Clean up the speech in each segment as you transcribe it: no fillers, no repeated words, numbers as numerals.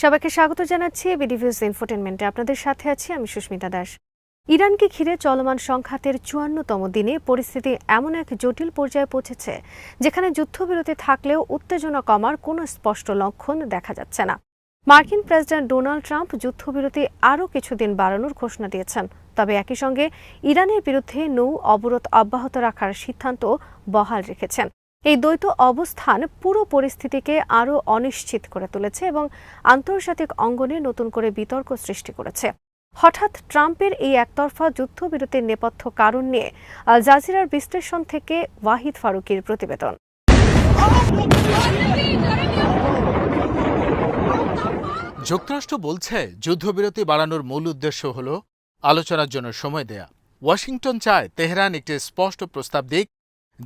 সবাইকে স্বাগত জানাচ্ছি বিডিভিউজ ইনফোটেনমেন্টে। আপনাদের সাথে আছি আমি সুস্মিতা দাস। ইরানকে ঘিরে চলমান সংঘাতের ৫৪তম দিনে পরিস্থিতি এমন এক জটিল পর্যায়ে পৌঁছেছে যেখানে যুদ্ধবিরতি থাকলেও উত্তেজনা কমার কোনো স্পষ্ট লক্ষণ দেখা যাচ্ছে না। মার্কিন প্রেসিডেন্ট ডোনাল্ড ট্রাম্প যুদ্ধবিরতি আরও কিছুদিন বাড়ানোর ঘোষণা দিয়েছেন, তবে একই সঙ্গে ইরানের বিরুদ্ধে নৌ অবরোধ অব্যাহত রাখার সিদ্ধান্ত বহাল রেখেছেন। এই দ্বৈত অবস্থান পুরো পরিস্থিতিকে আরও অনিশ্চিত করে তুলেছে এবং আন্তর্জাতিক অঙ্গনে নতুন করে বিতর্ক সৃষ্টি করেছে। হঠাৎ ট্রাম্পের এই একতরফা যুদ্ধবিরতির নেপথ্য কারণ নিয়ে আল জাজিরার বিশ্লেষণ থেকে ওয়াহিদ ফারুকীর প্রতিবেদন। যুক্তরাষ্ট্র বলছে যুদ্ধবিরতি বাড়ানোর মূল উদ্দেশ্য হল আলোচনার জন্য সময় দেয়া। ওয়াশিংটন চায় তেহরান একটি স্পষ্ট প্রস্তাব দিক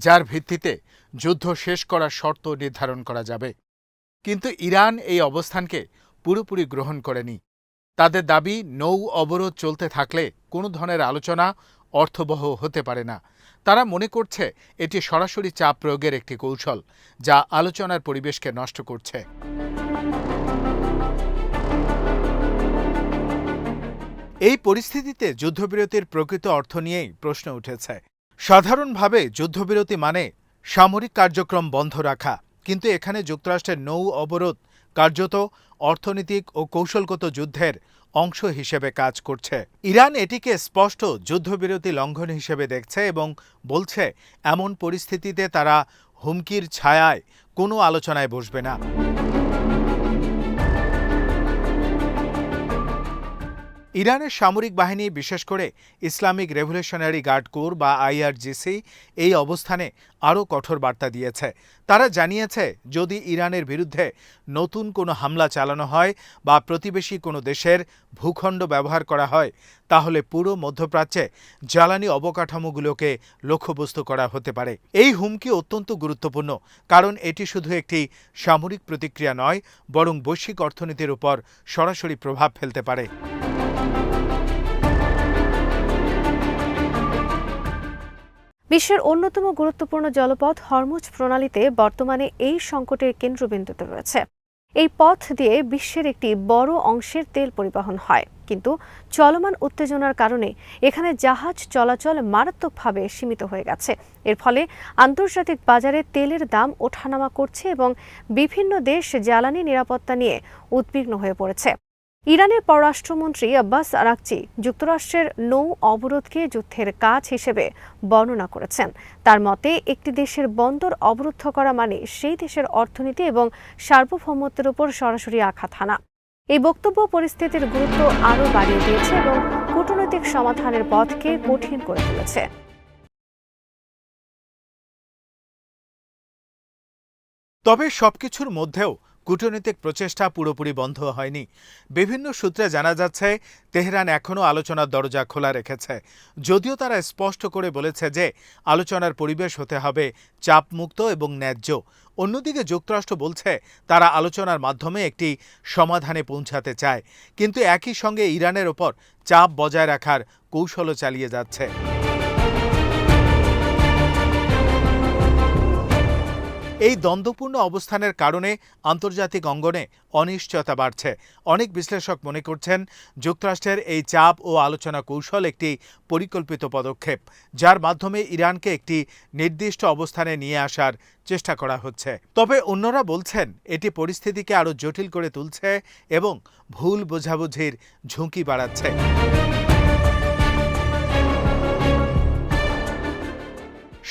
যার ভিত্তিতে যুদ্ধ শেষ করার শর্ত নির্ধারণ করা যাবে। কিন্তু ইরান এই অবস্থানকে পুরোপুরি গ্রহণ করেনি। তাদের দাবি, নৌ অবরোধ চলতে থাকলে কোনো ধরনের আলোচনা অর্থবহ হতে পারে না। তারা মনে করছে এটি সরাসরি চাপ প্রয়োগের একটি কৌশল, যা আলোচনার পরিবেশকে নষ্ট করছে। এই পরিস্থিতিতে যুদ্ধবিরতির প্রকৃত অর্থ নিয়েই প্রশ্ন উঠেছে। সাধারণভাবে যুদ্ধবিরতি মানে সামরিক কার্যক্রম বন্ধ রাখা, কিন্তু এখানে যুক্তরাষ্ট্রের নৌ অবরোধ কার্যত অর্থনৈতিক ও কৌশলগত যুদ্ধের অংশ হিসেবে কাজ করছে। ইরান এটিকে স্পষ্ট যুদ্ধবিরতি লঙ্ঘন হিসেবে দেখছে এবং বলছে এমন পরিস্থিতিতে তারা হুমকির ছায়ায় কোনো আলোচনায় বসবে না। ইরানের সামরিক বাহিনী, বিশেষ করে ইসলামিক রেভলিউশনারি গার্ড কোর বা IRGC, এই অবস্থানে আরও কঠোর বার্তা দিয়েছে। তারা জানিয়েছে, যদি ইরানের বিরুদ্ধে নতুন কোনো হামলা চালানো হয় বা প্রতিবেশী কোনো দেশের ভূখণ্ড ব্যবহার করা হয়, তাহলে পুরো মধ্যপ্রাচ্যে জ্বালানি অবকাঠামোগুলোকে লক্ষ্যবস্তু করা হতে পারে। এই হুমকি অত্যন্ত গুরুত্বপূর্ণ, কারণ এটি শুধু একটি সামরিক প্রতিক্রিয়া নয়, বরং বৈশ্বিক অর্থনীতির উপর সরাসরি প্রভাব ফেলতে পারে। বিশ্বের অন্যতম গুরুত্বপূর্ণ জলপথ হরমুজ প্রণালীতে বর্তমানে এই সংকটের কেন্দ্রবিন্দুতে রয়েছে। এই পথ দিয়ে বিশ্বের একটি বড় অংশের তেল পরিবহন হয়, কিন্তু চলমান উত্তেজনার কারণে এখানে জাহাজ চলাচল মারাত্মকভাবে সীমিত হয়ে গেছে। এর ফলে আন্তর্জাতিক বাজারে তেলের দাম ওঠানামা করছে এবং বিভিন্ন দেশ জ্বালানি নিরাপত্তা নিয়ে উদ্বিগ্ন হয়ে পড়েছে। ইরানের পররাষ্ট্রমন্ত্রী আব্বাস আরাকচি যুক্তরাষ্ট্রের নৌ অবরোধকে যুদ্ধের কাজ হিসেবে বর্ণনা করেছেন। তার মতে, একটি দেশের বন্দর অবরুদ্ধ করা মানে সেই দেশের অর্থনীতি এবং সার্বভৌমত্বের উপর সরাসরি আঘাত হানা। এই বক্তব্য পরিস্থিতির গুরুত্ব আরও বাড়িয়ে দিয়েছে এবং কূটনৈতিক সমাধানের পথকে কঠিন করে তুলেছে। তবে সবকিছুর মধ্যেও কূটনৈতিক প্রচেষ্টা পুরোপুরি বন্ধ হয়নি। বিভিন্ন সূত্রে জানা যাচ্ছে, তেহরান এখনও আলোচনার দরজা খোলা রেখেছে, যদিও তারা স্পষ্ট করে বলেছে যে আলোচনার পরিবেশ হতে হবে চাপমুক্ত এবং ন্যায্য। অন্যদিকে যুক্তরাষ্ট্র বলছে তারা আলোচনার মাধ্যমে একটি সমাধানে পৌঁছাতে চায়, কিন্তু একই সঙ্গে ইরানের ওপর চাপ বজায় রাখার কৌশলও চালিয়ে যাচ্ছে। এই দ্বন্দ্বপূর্ণ অবস্থানের কারণে আন্তর্জাতিক অঙ্গনে অনিশ্চয়তা বাড়ছে। অনেক বিশ্লেষক মনে করছেন, যুক্তরাষ্ট্রের এই চাপ ও আলোচনা কৌশল একটি পরিকল্পিত পদক্ষেপ, যার মাধ্যমে ইরানকে একটি নির্দিষ্ট অবস্থানে নিয়ে আসার চেষ্টা করা হচ্ছে। তবে অন্যরা বলছেন এটি পরিস্থিতিকে আরও জটিল করে তুলছে এবং ভুল বোঝাবুঝির ঝুঁকি বাড়াচ্ছে।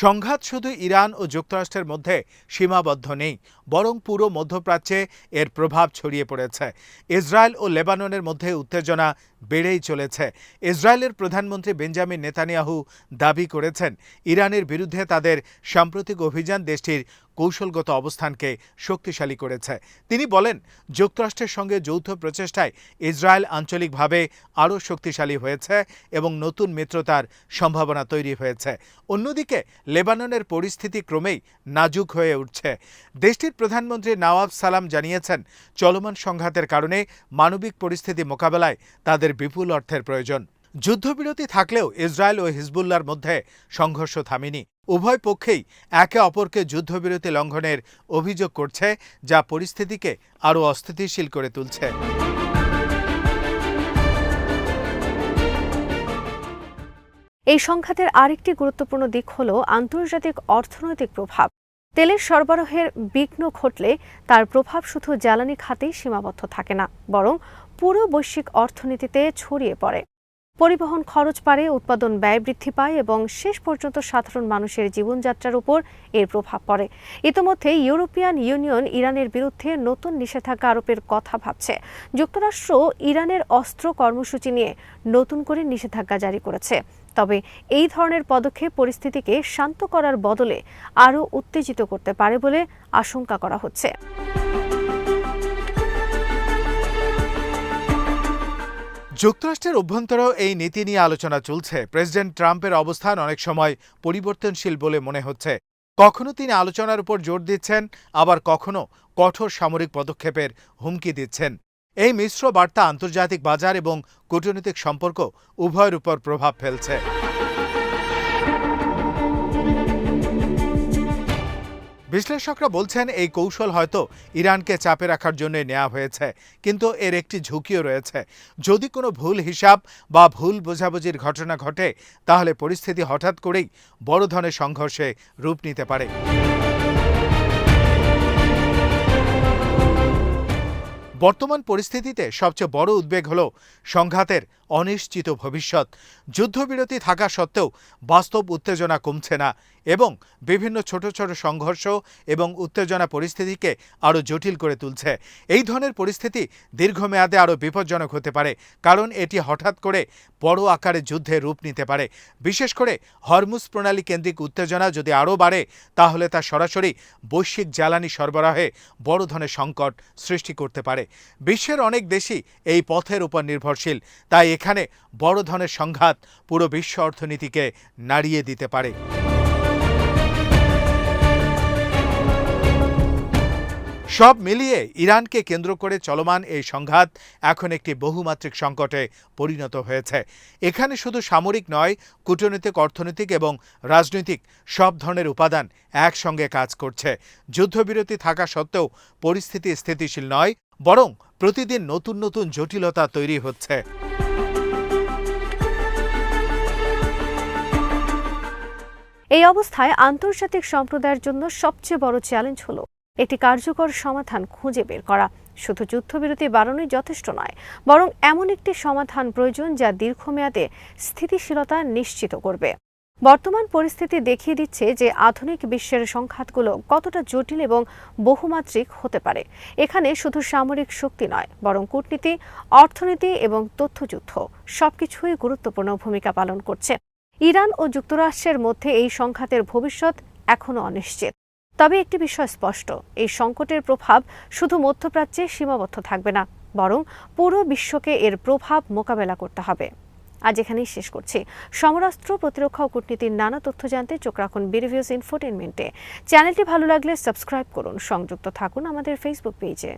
সংঘাত শুধু ইরান ও যুক্তরাষ্ট্রের মধ্যে সীমাবদ্ধ নেই, বরং পুরো মধ্যপ্রাচ্যে এর প্রভাব ছড়িয়ে পড়েছে। ইসরায়েল ও লেবাননের মধ্যে উত্তেজনা বেড়েই চলেছে। ইসরায়েলের প্রধানমন্ত্রী বেঞ্জামিন নেতানিয়াহু দাবি করেছেন, ইরানের বিরুদ্ধে তাদের সাম্প্রতিক অভিযান দেশটির কৌশলগত অবস্থানকে শক্তিশালী করেছে। তিনি বলেন, যুক্তরাষ্ট্রের সঙ্গে যৌথ প্রচেষ্টায় ইসরায়েল আঞ্চলিকভাবে আরও শক্তিশালী হয়েছে এবং নতুন মিত্রতার সম্ভাবনা তৈরি হয়েছে। অন্যদিকে লেবাননের পরিস্থিতি ক্রমেই নাজুক হয়ে উঠছে। দেশটির প্রধানমন্ত্রী নওয়াব সালাম জানিয়েছেন, চলমান সংঘাতের কারণে মানবিক পরিস্থিতি মোকাবেলায় তাদের বিপুল অর্থের প্রয়োজন। যুদ্ধবিরতি থাকলেও ইসরায়েল ও হিজবুল্লাহর মধ্যে সংঘর্ষ থামেনি। উভয় পক্ষেই একে অপরকে যুদ্ধবিরতি লঙ্ঘনের অভিযোগ করছে, যা পরিস্থিতিকে আরও অস্থিতিশীল করে তুলছে। এই সংঘাতের আরেকটি গুরুত্বপূর্ণ দিক হল আন্তর্জাতিক অর্থনৈতিক প্রভাব। তেলের সরবরাহের বিঘ্ন ঘটলে তার প্রভাব শুধু জ্বালানি খাতেই সীমাবদ্ধ থাকে না, বরং পুরো বৈশ্বিক অর্থনীতিতে ছড়িয়ে পড়ে। পরিবহন খরচ বাড়ে, উৎপাদন ব্যয় বৃদ্ধি পায় এবং শেষ পর্যন্ত সাধারণ মানুষের জীবনযাত্রার উপর এর প্রভাব পড়ে। ইতিমধ্যে ইউরোপিয়ান ইউনিয়ন ইরানের বিরুদ্ধে নতুন নিষেধাজ্ঞা আরোপের কথা ভাবছে। যুক্তরাষ্ট্র ইরানের অস্ত্র কর্মসূচি নিয়ে নতুন করে নিষেধাজ্ঞা জারি করেছে। তবে এই ধরনের পদক্ষেপ পরিস্থিতিকে শান্ত করার বদলে আরও উত্তেজিত করতে পারে বলে আশঙ্কা করা হচ্ছে। যুক্তরাষ্ট্রের অভ্যন্তরেও এই নীতি নিয়ে আলোচনা চলছে। প্রেসিডেন্ট ট্রাম্পের অবস্থান অনেক সময় পরিবর্তনশীল বলে মনে হচ্ছে। কখনো তিনি আলোচনার উপর জোর দিচ্ছেন, আবার কখনো কঠোর সামরিক পদক্ষেপের হুমকি দিচ্ছেন। এই মিশ্র বার্তা আন্তর্জাতিক বাজার এবং কূটনৈতিক সম্পর্ক উভয়ের উপর প্রভাব ফেলছে। বিশ্লেষকরা বলছেন এই কৌশল হয়তো ইরানকে চাপে রাখার জন্য নেওয়া হয়েছে, কিন্তু এর একটি ঝুঁকিও রয়েছে। যদি কোনো ভুল হিসাব বা ভুল বোঝাবুঝির ঘটনা ঘটে, তাহলে পরিস্থিতি হঠাৎ করেই বড় ধরনের সংঘর্ষে রূপ নিতে পারে। বর্তমান পরিস্থিতিতে সবচেয়ে বড় উদ্বেগ হল সংঘাতের অনিশ্চিত ভবিষ্যৎ। যুদ্ধবিরতি থাকা সত্ত্বেও বাস্তব উত্তেজনা কমছে না এবং বিভিন্ন ছোট ছোট সংঘর্ষ এবং উত্তেজনা পরিস্থিতিকে আরও জটিল করে তুলছে। এই ধরনের পরিস্থিতি দীর্ঘমেয়াদে আরও বিপজ্জনক হতে পারে, কারণ এটি হঠাৎ করে বড় আকারে যুদ্ধে রূপ নিতে পারে। বিশেষ করে হরমুজ প্রণালী কেন্দ্রিক উত্তেজনা যদি আরও বাড়ে, তাহলে তা সরাসরি বৈশ্বিক জ্বালানি সরবরাহে বড় ধরনের সংকট সৃষ্টি করতে পারে। বিশ্বের অনেক দেশই এই পথের উপর নির্ভরশীল, তাই এখানে বড় ধরনের সংঘাত পুরো বিশ্ব অর্থনীতিকে নাড়িয়ে দিতে পারে। সব মিলিয়ে ইরানকে কেন্দ্র করে চলমান এই সংঘাত এখন একটি বহুমাত্রিক সংকটে পরিণত হয়েছে। এখানে শুধু সামরিক নয়, কূটনৈতিক, অর্থনৈতিক এবং রাজনৈতিক সব ধরনের উপাদান একসঙ্গে কাজ করছে। যুদ্ধবিরতি থাকা সত্ত্বেও পরিস্থিতি স্থিতিশীল নয়, বরং প্রতিদিন নতুন নতুন জটিলতা তৈরি হচ্ছে। এই অবস্থায় আন্তর্জাতিক সম্প্রদায়ের জন্য সবচেয়ে বড় চ্যালেঞ্জ হলো একটি কার্যকর সমাধান খুঁজে বের করা। শুধু যুদ্ধবিরতি বাড়ানোই যথেষ্ট নয়, বরং এমন একটি সমাধান প্রয়োজন যা দীর্ঘমেয়াদে স্থিতিশীলতা নিশ্চিত করবে। বর্তমান পরিস্থিতি দেখিয়ে দিচ্ছে যে আধুনিক বিশ্বের সংঘাতগুলো কতটা জটিল এবং বহুমাত্রিক হতে পারে। এখানে শুধু সামরিক শক্তি নয়, বরং কূটনীতি, অর্থনীতি এবং তথ্যযুদ্ধ সবকিছুই গুরুত্বপূর্ণ ভূমিকা পালন করছে। ইরান ও যুক্তরাষ্ট্রের মধ্যে এই সংঘাতের ভবিষ্যৎ এখনও অনিশ্চিত। তবে একটি বিষয় স্পষ্ট, এই সংকটের প্রভাব শুধু মধ্যপ্রাচ্যে সীমাবদ্ধ থাকবে না, বরং পুরো বিশ্বকে এর প্রভাব মোকাবেলা করতে হবে। আজ এখানেই শেষ করছি। সমরাস্ত্র, প্রতিরক্ষা ও কূটনীতির নানা তথ্য জানতে চোখ রাখুন বিরিভিউজ ইনফোটেইনমেন্টে। চ্যানেলটি ভালো লাগলে সাবস্ক্রাইব করুন, সংযুক্ত থাকুন আমাদের ফেসবুক পেজে।